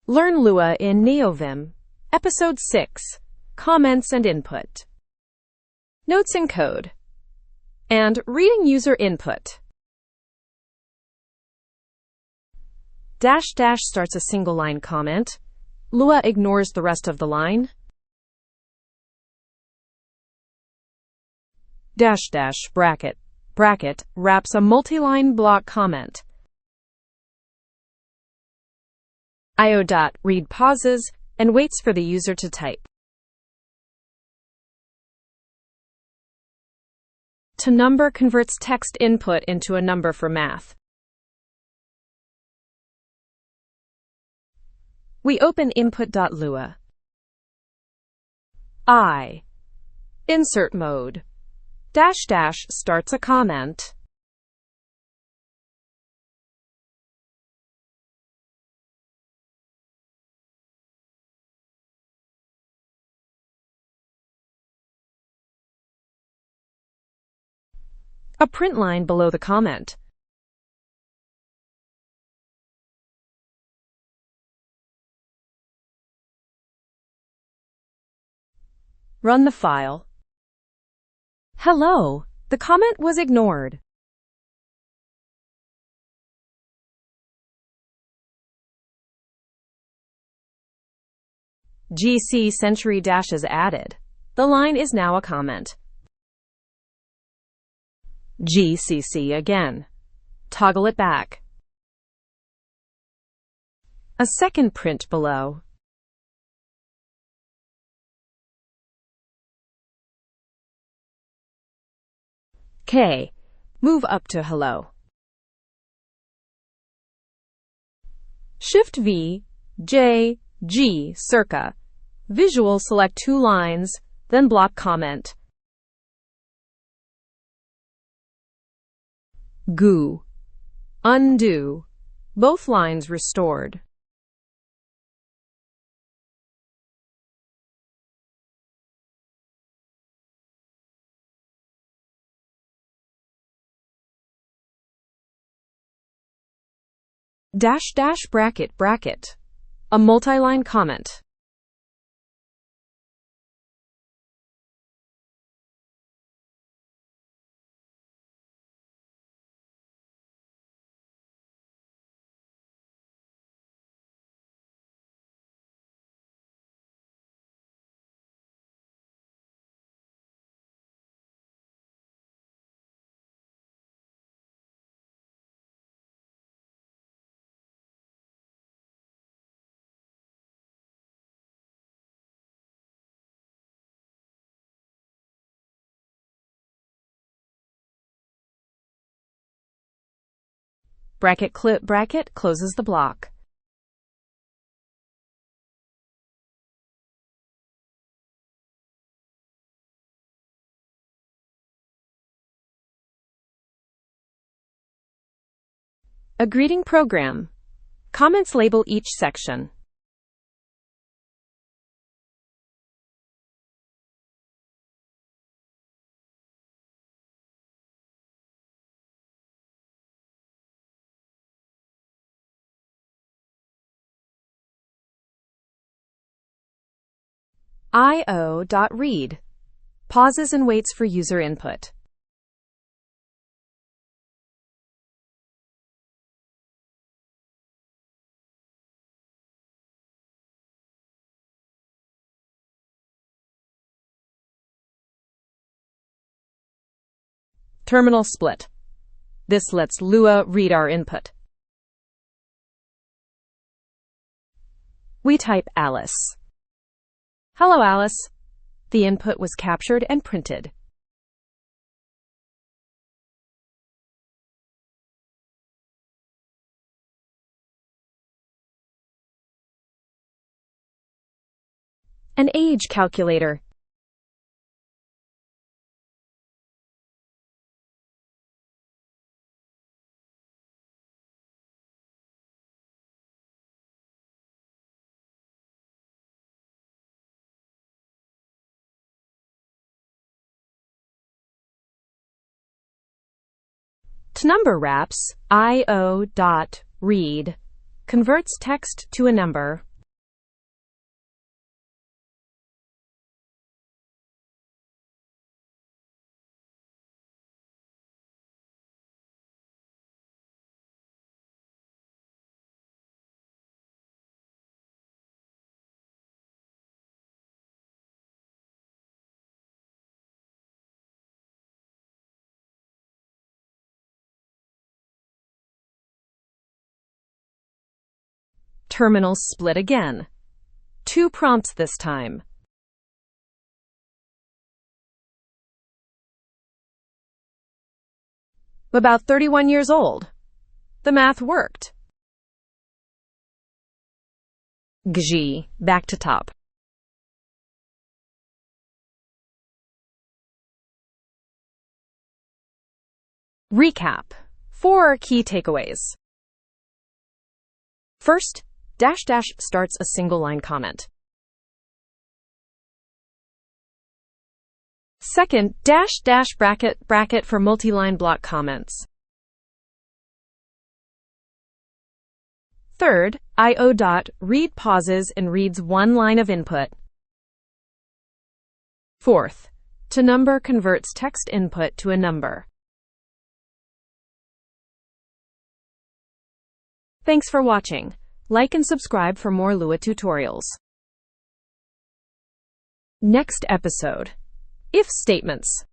Learn Lua in Neovim. Episode 6. Comments and Input. Notes and Code. And Reading User Input. -- starts a single-line comment. Lua ignores the rest of the line. -- bracket wraps a multi-line block comment. io.read pauses and waits for the user to type. tonumber converts text input into a number for math. We open input.lua. Insert mode. -- starts a comment. A print line below the comment. Run the file. Hello, the comment was ignored. GC century dashes added. The line is now a comment. GCC again. Toggle it back. A second print below. K. Move up to hello. Shift V, J, G, circa. Visual select two lines, then block comment. Goo. Undo. Both lines restored. -- bracket. A multi-line comment. Bracket clip bracket closes the block. A greeting program. Comments label each section. io.read. Pauses and waits for user input. Terminal split. This lets Lua read our input. We type Alice. Hello, Alice. The input was captured and printed. An age calculator. Tonumber wraps io.read converts text to a number. Terminals split again. 2 prompts this time. About 31 years old. The math worked. Gc, back to top. Recap. 4 key takeaways. First, dash dash starts a single line comment. Second, dash dash bracket bracket for multi-line block comments. Third, io.read pauses and reads one line of input. Fourth, tonumber converts text input to a number. Thanks for watching. Like and subscribe for more Lua tutorials. Next episode. If statements.